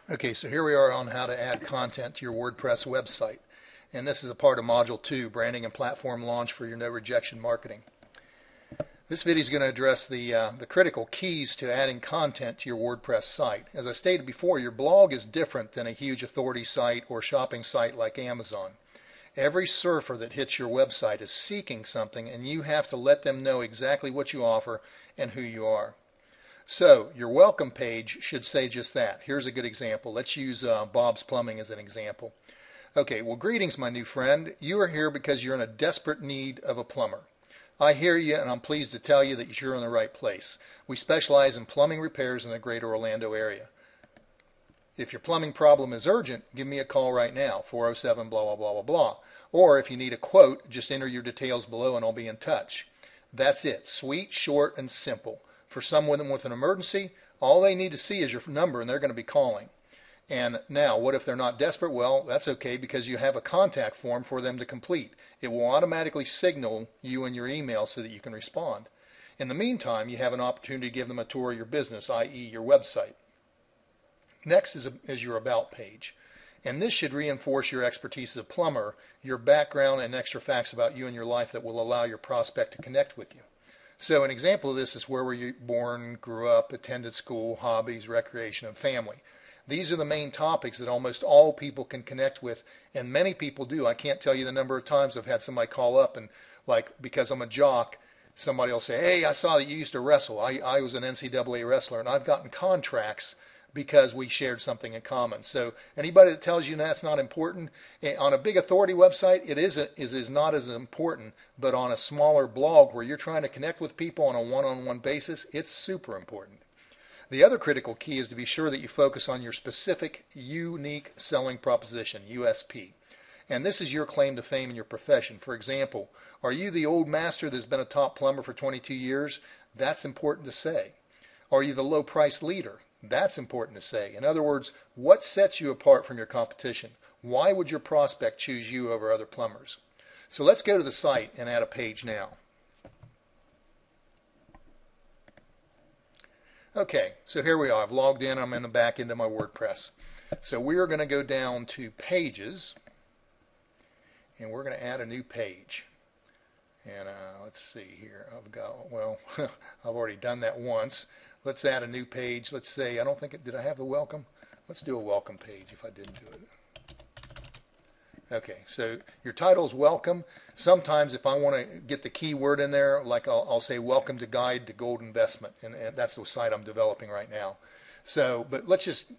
Okay, so here we are on how to add content to your WordPress website. And this is a part of Module 2, Branding and Platform Launch for your No Rejection Marketing. This video is going to address the critical keys to adding content to your WordPress site. As I stated before, your blog is different than a huge authority site or shopping site like Amazon. Every surfer that hits your website is seeking something, and you have to let them know exactly what you offer and who you are. So your welcome page should say just that. Here's a good example. Let's use Bob's Plumbing as an example. Okay, well, greetings, my new friend. You are here because you're in a desperate need of a plumber. I hear you, and I'm pleased to tell you that you're in the right place. We specialize in plumbing repairs in the greater Orlando area. If your plumbing problem is urgent, give me a call right now, 407 blah, blah, blah, blah, blah. Or if you need a quote, just enter your details below and I'll be in touch. That's it. Sweet, short, and simple. For someone with an emergency, all they need to see is your number and they're going to be calling. And now, what if they're not desperate? Well, that's okay because you have a contact form for them to complete. It will automatically signal you in your email so that you can respond. In the meantime, you have an opportunity to give them a tour of your business, i.e. your website. Next is your About page. And this should reinforce your expertise as a plumber, your background, and extra facts about you and your life that will allow your prospect to connect with you. So an example of this is where were you born, grew up, attended school, hobbies, recreation, and family. These are the main topics that almost all people can connect with, and many people do. I can't tell you the number of times I've had somebody call up and, like, because I'm a jock, somebody will say, hey, I saw that you used to wrestle. I was an NCAA wrestler, and I've gotten contracts because we shared something in common. So anybody that tells you that's not important, on a big authority website, it is not as important, but on a smaller blog where you're trying to connect with people on a one-on-one basis, it's super important. The other critical key is to be sure that you focus on your specific unique selling proposition, USP. And this is your claim to fame in your profession. For example, are you the old master that's been a top plumber for 22 years? That's important to say. Are you the low-price leader? That's important to say. In other words, what sets you apart from your competition? Why would your prospect choose you over other plumbers? So let's go to the site and add a page now. Okay, so here we are. I've logged in. I'm in the back end of my WordPress. So we are going to go down to Pages, and we're going to add a new page. And let's see here. I've already done that once. Let's add a new page. Let's say, did I have the welcome? Let's do a welcome page if I didn't do it. Okay, so your title is welcome. Sometimes if I want to get the keyword in there, like I'll say welcome to Guide to Gold Investment, and that's the site I'm developing right now. So, but let's just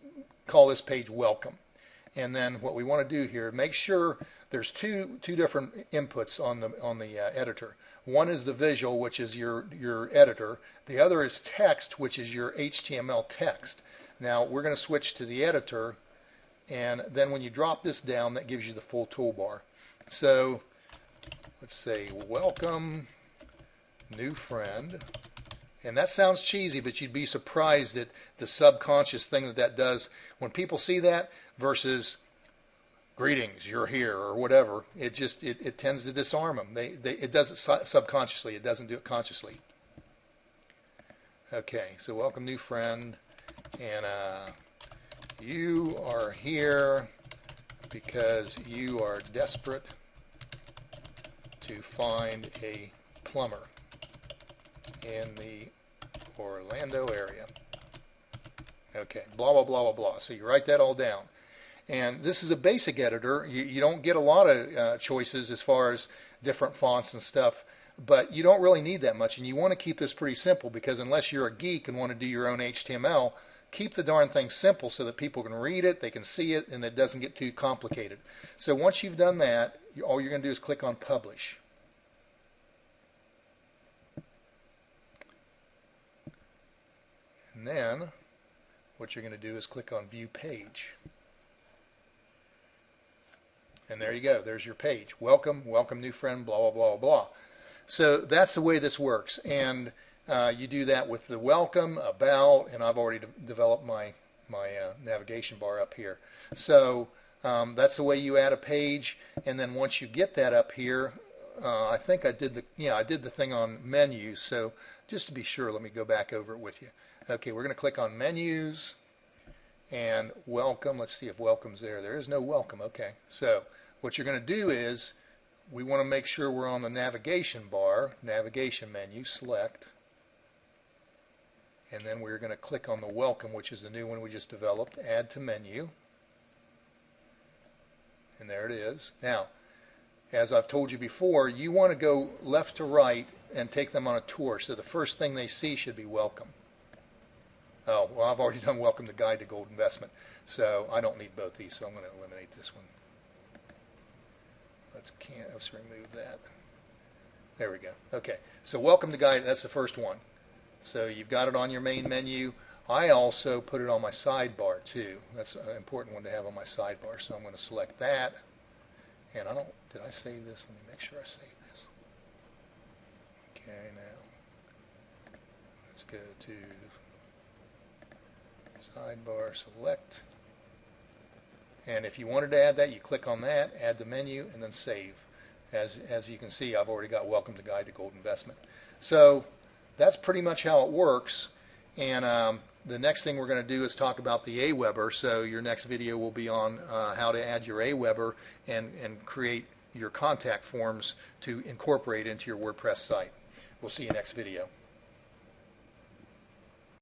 call this page welcome. And then what we want to do here, make sure there's two different inputs on the editor. One is the visual, which is your editor. The other is text, which is your HTML text. Now we're going to switch to the editor, and then when you drop this down, that gives you the full toolbar. So let's say welcome new friend. And that sounds cheesy, but you'd be surprised at the subconscious thing that does when people see that versus greetings, you're here, or whatever. It tends to disarm them. It does it subconsciously. It doesn't do it consciously. Okay, so welcome new friend, and you are here because you are desperate to find a plumber in the Orlando area. Okay, blah, blah, blah, blah, blah. So you write that all down. And this is a basic editor. You don't get a lot of choices as far as different fonts and stuff, but you don't really need that much. And you want to keep this pretty simple because unless you're a geek and want to do your own HTML, keep the darn thing simple so that people can read it, they can see it, and it doesn't get too complicated. So once you've done that, all you're going to do is click on Publish. And then what you're going to do is click on View Page. And there you go. There's your page. Welcome new friend, blah, blah, blah, blah. So that's the way this works. And you do that with the welcome, about, and I've already developed my navigation bar up here. So that's the way you add a page. And then once you get that up here, I think I did the thing on menus. So just to be sure, let me go back over it with you. Okay, we're going to click on menus. and welcome. Let's see if welcome's there. There is no welcome. Okay, so what you're going to do is we want to make sure we're on the navigation bar, navigation menu, select, and then we're going to click on the welcome, which is the new one we just developed, add to menu, and there it is. Now, as I've told you before, you want to go left to right and take them on a tour, so the first thing they see should be welcome. Oh, well, I've already done welcome to guide to gold investment, so I don't need both these, so I'm going to eliminate this one. Let's remove that. There we go. Okay, so welcome to guide, that's the first one. So you've got it on your main menu. I also put it on my sidebar too. That's an important one to have on my sidebar, so I'm going to select that. And did I save this? Let me make sure I saved this. Okay, now let's go to sidebar, select. And if you wanted to add that, you click on that, add the menu, and then save. As you can see, I've already got welcome to guide to gold investment. So that's pretty much how it works. And the next thing we're going to do is talk about the Aweber. So your next video will be on how to add your Aweber and create your contact forms to incorporate into your WordPress site. We'll see you next video.